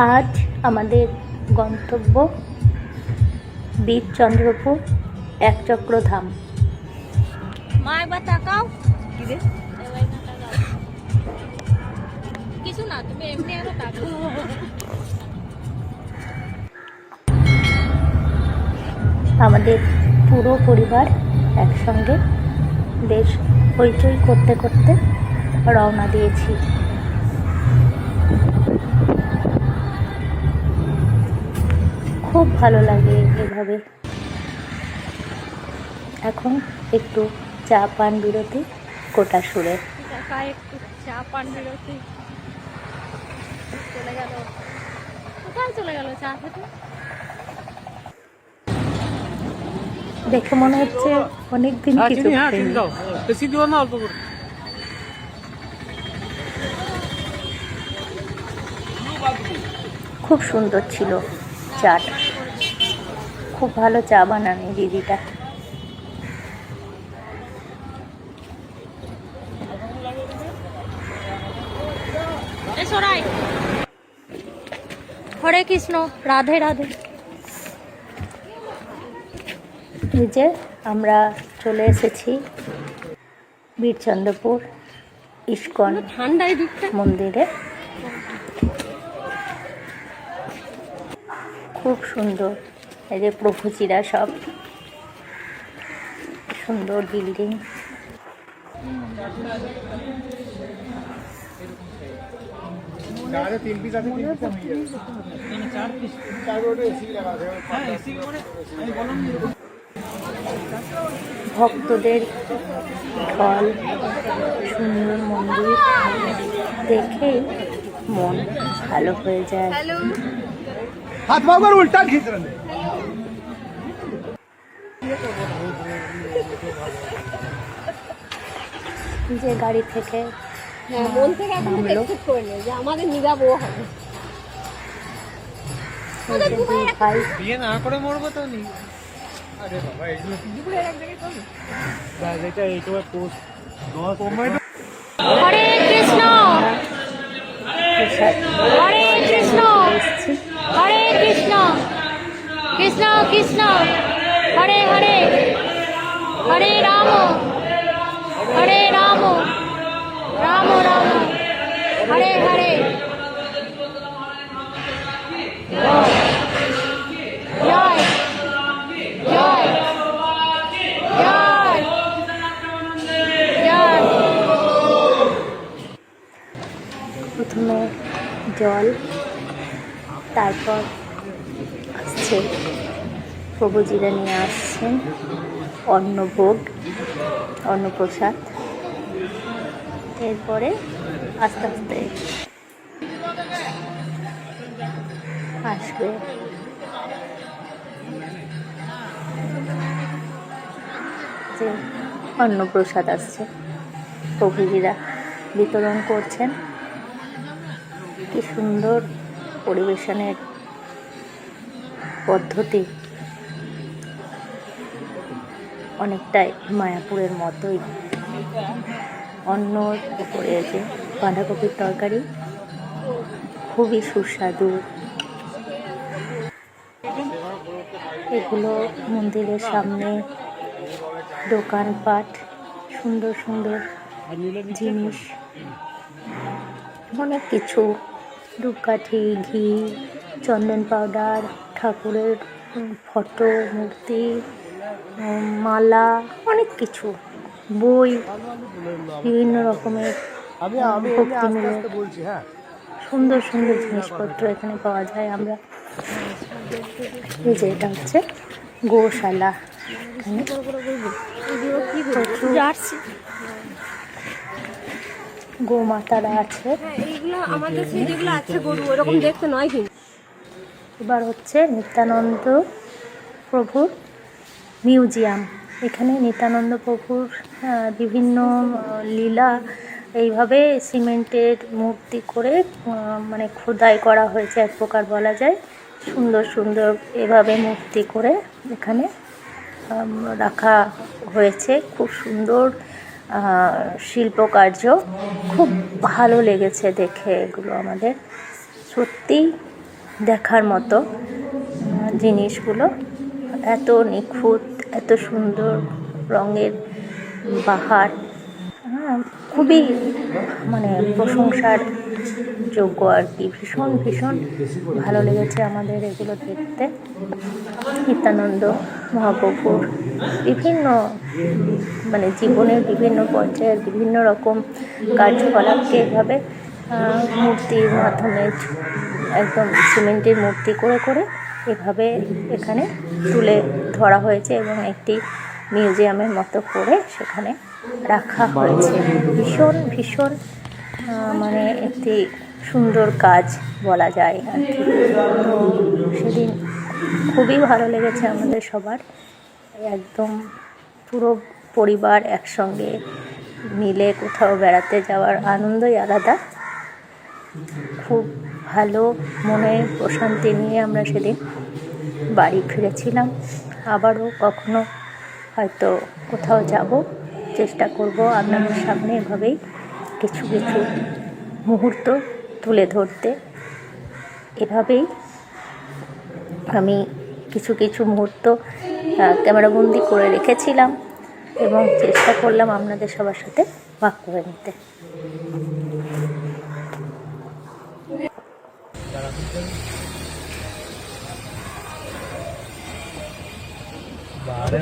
আজ আমাদের গন্তব্য বীরচন্দ্রপুর একচক্রধাম। মা একবার তাকাও। কিছু না, তুমি এমনি একবার তাকাও। আমাদের পুরো পরিবার একসঙ্গে বেশ হইচই করতে করতে রওনা দিয়েছি। খুব ভালো লাগে এভাবে। এখন একটু চা পান বিরতি কোটা সুরে। একটু চা পান বিরতি চলে গেল। কোথায় চলে গেল চা খেতে? দেখে মনে হচ্ছে অনেকদিন কিছু খাইনি। খুব সুন্দর ছিল চাটা, খুব ভালো চা বানানো দিদিটা। হরে কৃষ্ণ, রাধে রাধে। এই যে আমরা চলে এসেছি বীরচন্দ্রপুর ইস্কন মন্দিরে। খুব সুন্দর, এই যে প্রভুজিরা সব, সুন্দর বিল্ডিং। ভক্তদের ঢল, সুন্দর মন্দির দেখেই মন ভালো হয়ে যায়। উল্টা খিঁচ রহে যে গাড়ি থেকে মন থেকে নামলো যে আমাদের নিরা বউ হবে। ভাই বিয়ে না করে মরবো তো নি। আরে বাবা এইগুলো দুপুরে এক জায়গায় চল না, এটা এইটা পোস্ট 10 হরে কৃষ্ণ, হরে কৃষ্ণ, হরে কৃষ্ণ, কৃষ্ণ কৃষ্ণ, হরে হরে, হরে রাম, হরে রাম, রাম রাম, হরে হরে। জয় জয় জয় জয়। প্রথমে জল, তারপর আসছে প্রভুজিরা নিয়ে আসছেন অন্নভোগ, অন্নপ্রসাদ। এরপরে আস্তে আস্তে আসবে যে অন্নপ্রসাদ আসছে, প্রভুজিরা বিতরণ করছেন। কি সুন্দর পরিবেশনের পদ্ধতি, অনেকটাই মায়াপুরের মতোই। অন্নর উপরে যে বাঁধাকপির তরকারি, খুবই সুস্বাদু। এগুলো মন্দিরের সামনে দোকানপাট, সুন্দর সুন্দর জিনিস, অনেক কিছু, ধূপকাঠি, ঘি, চন্দন পাউডার, ঠাকুরের ফটো, মূর্তি, মালা, অনেক কিছু, বই, বিভিন্ন রকমের ভক্তিমূলক সুন্দর সুন্দর জিনিসপত্র এখানে পাওয়া যায়। আমরা এই যে এটা হচ্ছে গোশালা, এখানে গোমাতারা আছে। এবার হচ্ছে নিত্যানন্দ প্রভুর মিউজিয়াম। এখানে নিত্যানন্দ প্রভুর বিভিন্ন লীলা এইভাবে সিমেন্টের মূর্তি করে মানে খোদাই করা হয়েছে, এক প্রকার বলা যায়। সুন্দর সুন্দর এভাবে মূর্তি করে এখানে রাখা হয়েছে। খুব সুন্দর শিল্পকার্য, খুব ভালো লেগেছে দেখে এগুলো। আমাদের সত্যি দেখার মতো জিনিসগুলো, এত নিখুঁত, এত সুন্দর রঙের বাহার, খুবই মানে প্রশংসার যোগ্য আর কি। ভীষণ ভীষণ ভালো লেগেছে আমাদের এগুলো দেখতে। নিত্যানন্দ মহাপ্রভুর বিভিন্ন মানে জীবনের বিভিন্ন পর্যায়ের বিভিন্ন রকম কার্যকলাপকে এভাবে মূর্তির মাধ্যমে একদম সিমেন্টের মূর্তি করে করে এভাবে এখানে তুলে ধরা হয়েছে এবং একটি মিউজিয়ামের মতো করে সেখানে রাখা হয়েছে। ভীষণ ভীষণ মানে একটি সুন্দর কাজ বলা যায় আর কি। তো সেদিন খুবই ভালো লেগেছে আমাদের সবার, একদম পুরো পরিবার একসঙ্গে মিলে কোথাও বেড়াতে যাওয়ার আনন্দই আলাদা। খুব ভালো মনে প্রশান্তি নিয়ে আমরা সেদিন বাড়ি ফিরেছিলাম। আবারও কখনো হয়তো কোথাও যাব, চেষ্টা করব আপনাদের সামনে এভাবেই কিছু কিছু মুহূর্ত তুলে ধরতে। এভাবেই আমি কিছু কিছু মুহূর্ত ক্যামেরাবন্দি করে রেখেছিলাম এবং চেষ্টা করলাম আপনাদের সবার সাথে ভাগ করে নিতে। বারে